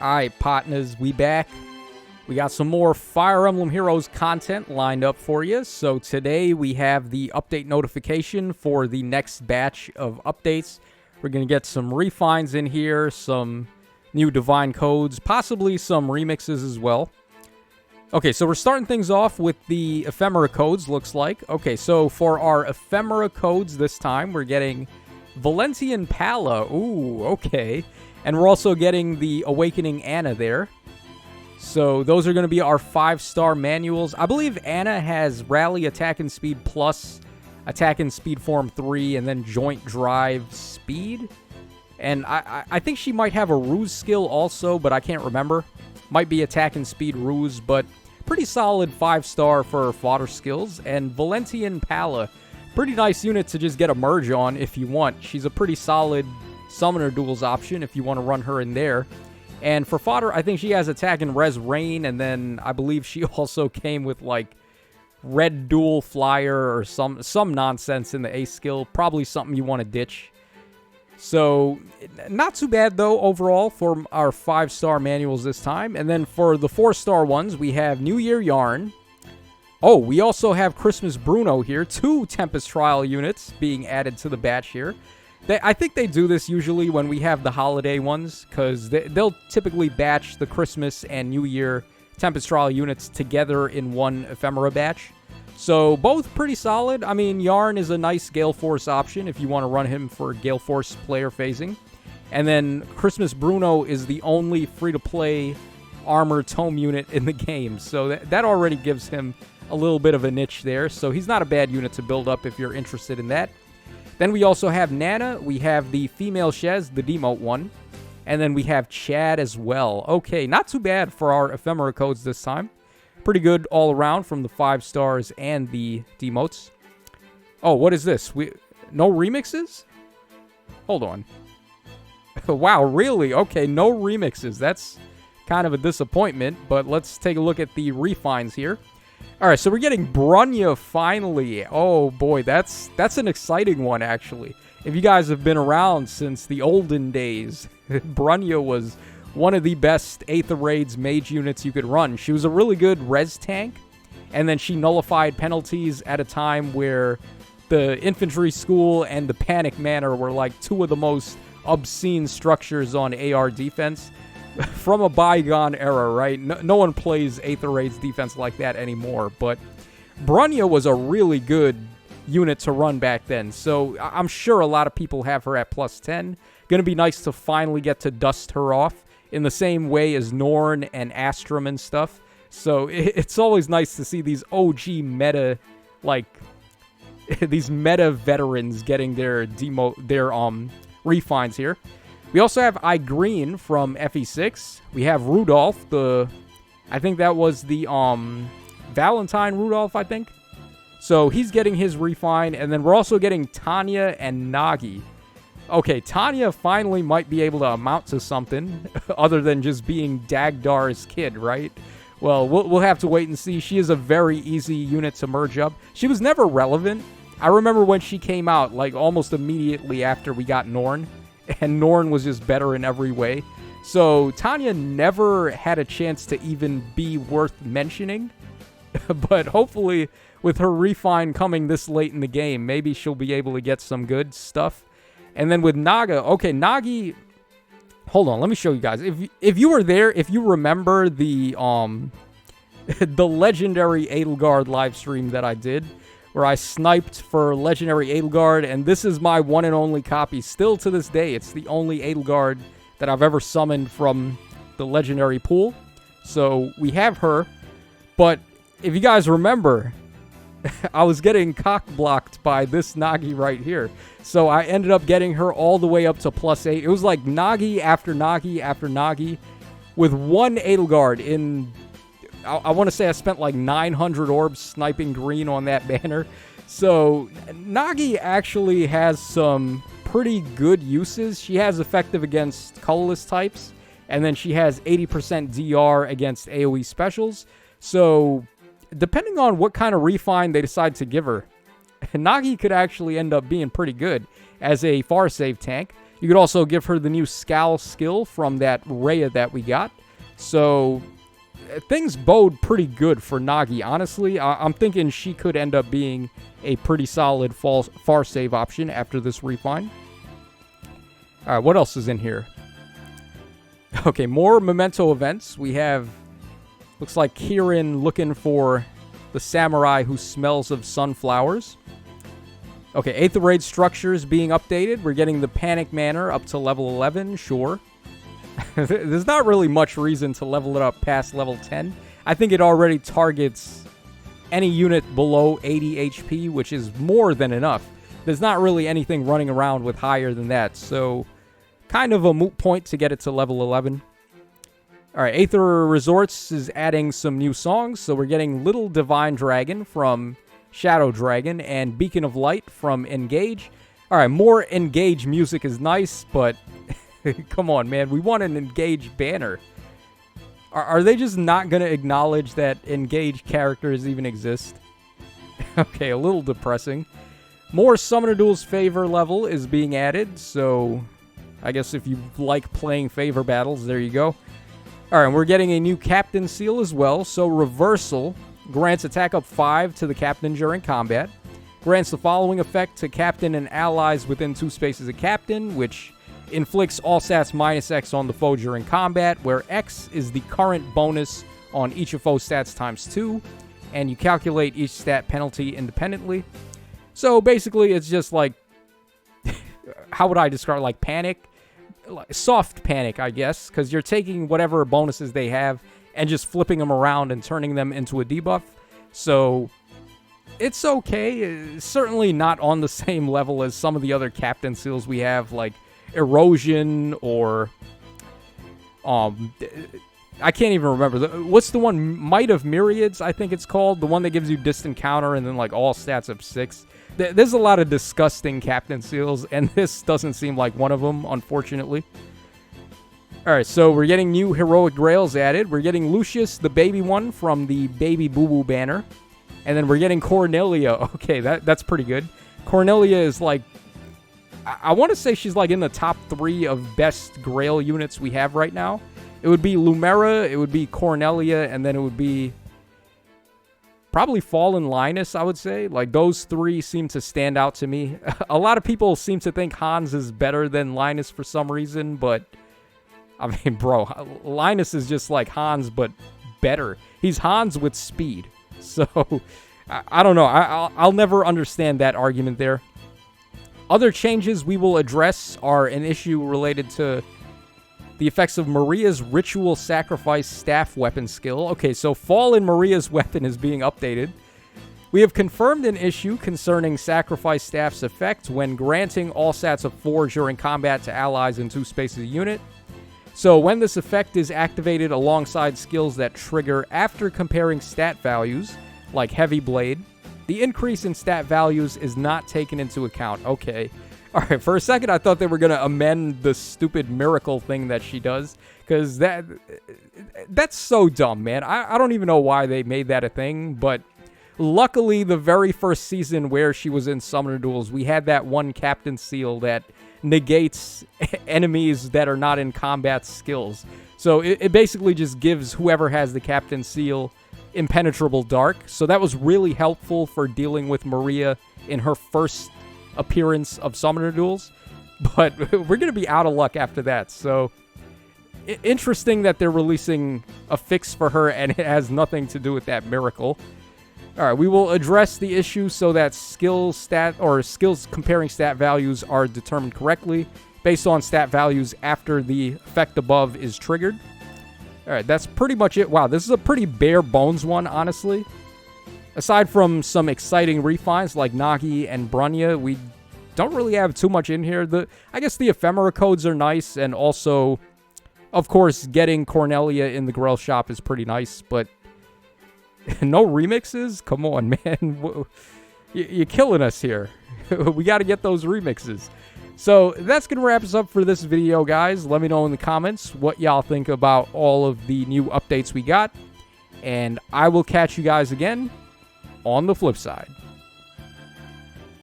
Alright, partners, we back. We got some more Fire Emblem Heroes content lined up for you. So today we have the update notification for the next batch of updates. We're going to get some refines in here, some new divine codes, possibly some remixes as well. Okay, so we're starting things off with the Ephemera Codes, looks like. Okay, so for our Ephemera Codes this time, we're getting Valentian Pala. Ooh, okay. And we're also getting the Awakening Anna there. So those are going to be our 5-star manuals. I believe Anna has Rally Attack and Speed Plus, Attack and Speed Form 3, and then Joint Drive Speed. And I think she might have a Ruse skill also, but I can't remember. Might be Attack and Speed Ruse, but pretty solid 5-star for fodder skills. And Valentian Pala, pretty nice unit to just get a merge on if you want. She's a pretty solid Summoner Duels option if you want to run her in there. And for fodder, I think she has Attack and Res Rain, and then I believe she also came with, like, Red Dual Flyer or some nonsense in the A skill. Probably something you want to ditch. So, not too bad, though, overall, for our 5-star manuals this time. And then for the 4-star ones, we have New Year Yarn. Oh, we also have Christmas Bruno here. 2 Tempest Trial units being added to the batch here. I think they do this usually when we have the holiday ones, because they'll typically batch the Christmas and New Year Tempest Trial units together in one Ephemera batch. So both pretty solid. I mean, Yarn is a nice Gale Force option if you want to run him for Gale Force player phasing. And then Christmas Bruno is the only free-to-play armor tome unit in the game. So that already gives him a little bit of a niche there. So he's not a bad unit to build up if you're interested in that. Then we also have Nana, we have the female Shez, the demote one, and then we have Chad as well. Okay, not too bad for our Ephemera Codes this time. Pretty good all around from the 5 stars and the demotes. Oh, what is this? No remixes? Hold on. Wow, really? Okay, no remixes. That's kind of a disappointment, but let's take a look at the refines here. All right, so we're getting Brunnya finally. Oh, boy, that's an exciting one, actually. If you guys have been around since the olden days, Brunnya was one of the best Aether Raids mage units you could run. She was a really good res tank, and then she nullified penalties at a time where the Infantry School and the Panic Manor were like 2 of the most obscene structures on AR defense. From a bygone era, right? No one plays Aether Raid's defense like that anymore, but Brunnya was a really good unit to run back then, so I'm sure a lot of people have her at plus 10. Gonna be nice to finally get to dust her off in the same way as Norn and Astrum and stuff. So it's always nice to see these OG meta, like, these meta veterans getting their refines here. We also have Green from FE6. We have Rudolph, I think that was the Valentine Rudolph, I think. So he's getting his refine, and then we're also getting Tanya and Nagi. Okay, Tanya finally might be able to amount to something other than just being Dagdar's kid, right? Well, we'll have to wait and see. She is a very easy unit to merge up. She was never relevant. I remember when she came out, like almost immediately after we got Norn. And Norn was just better in every way. So Tanya never had a chance to even be worth mentioning. But hopefully with her refine coming this late in the game, maybe she'll be able to get some good stuff. And then with Naga, okay, Nagi, hold on, let me show you guys. If you were there, if you remember the the legendary Edelgard live stream that I did, where I sniped for Legendary Edelgard, and this is my one and only copy. Still to this day, it's the only Edelgard that I've ever summoned from the Legendary pool. So we have her, but if you guys remember, I was getting cock-blocked by this Nagi right here. So I ended up getting her all the way up to plus 8. It was like Nagi after Nagi after Nagi, with one Edelgard in... I want to say I spent like 900 orbs sniping green on that banner. So Nagi actually has some pretty good uses. She has effective against colorless types, and then she has 80% DR against AoE specials. So depending on what kind of refine they decide to give her, Nagi could actually end up being pretty good as a far save tank. You could also give her the new Scowl skill from that Rhea that we got. So things bode pretty good for Nagi, honestly. I'm thinking she could end up being a pretty solid far save option after this refine. All right, what else is in here? Okay, more Memento Events. We have, looks like Kieran looking for the samurai who smells of sunflowers. Okay, 8th raid structures being updated. We're getting the Panic Manor up to level 11, sure. There's not really much reason to level it up past level 10. I think it already targets any unit below 80 HP, which is more than enough. There's not really anything running around with higher than that, so kind of a moot point to get it to level 11. Alright, Aether Resorts is adding some new songs, so we're getting Little Divine Dragon from Shadow Dragon and Beacon of Light from Engage. Alright, more Engage music is nice, but come on, man. We want an Engage banner. Are they just not going to acknowledge that Engage characters even exist? Okay, a little depressing. More Summoner Duels favor level is being added, so I guess if you like playing favor battles, there you go. Alright, we're getting a new Captain Seal as well, so Reversal grants attack up 5 to the Captain during combat. Grants the following effect to Captain and allies within 2 spaces of Captain, which inflicts all stats minus X on the foe during combat, where X is the current bonus on each of foe stats times 2, and you calculate each stat penalty independently. So basically, it's just like, how would I describe, like panic? Soft panic, I guess, because you're taking whatever bonuses they have and just flipping them around and turning them into a debuff. So it's okay. It's certainly not on the same level as some of the other Captain Seals we have, like Erosion or I can't even remember. What's the one? Might of Myriads, I think it's called. The one that gives you distant counter and then like all stats of 6. There's a lot of disgusting Captain Seals, and this doesn't seem like one of them, unfortunately. Alright, so we're getting new Heroic Grails added. We're getting Lucius, the baby one, from the Baby Boo Boo banner. And then we're getting Cornelia. Okay, that's pretty good. Cornelia is like, I want to say she's like in the top 3 of best Grail units we have right now. It would be Lumera, it would be Cornelia, and then it would be probably Fallen Linus, I would say. Like, those 3 seem to stand out to me. A lot of people seem to think Hans is better than Linus for some reason, but I mean, bro, Linus is just like Hans, but better. He's Hans with speed. So, I don't know. I'll never understand that argument there. Other changes we will address are an issue related to the effects of Maria's Ritual Sacrifice Staff Weapon skill. Okay, so Fallen Maria's weapon is being updated. We have confirmed an issue concerning Sacrifice Staff's effect when granting all stats of 4 during combat to allies in 2 spaces a unit. So when this effect is activated alongside skills that trigger after comparing stat values, like Heavy Blade, the increase in stat values is not taken into account. Okay. Alright, for a second I thought they were going to amend the stupid miracle thing that she does, because that's so dumb, man. I don't even know why they made that a thing, but luckily the very first season where she was in Summoner Duels, we had that one Captain Seal that negates enemies that are not in combat skills. So it basically just gives whoever has the Captain Seal Impenetrable Dark. So that was really helpful for dealing with Maria in her first appearance of Summoner Duels. But we're going to be out of luck after that. So interesting that they're releasing a fix for her and it has nothing to do with that miracle. Alright, we will address the issue so that skills comparing stat values are determined correctly based on stat values after the effect above is triggered. Alright, that's pretty much it. Wow, this is a pretty bare bones one, honestly. Aside from some exciting refines like Nagi and Brunnya, we don't really have too much in here. I guess the Ephemera Codes are nice, and also, of course, getting Cornelia in the Grail shop is pretty nice, but no remixes? Come on, man. You're killing us here. We got to get those remixes. So that's going to wrap us up for this video, guys. Let me know in the comments what y'all think about all of the new updates we got. And I will catch you guys again on the flip side.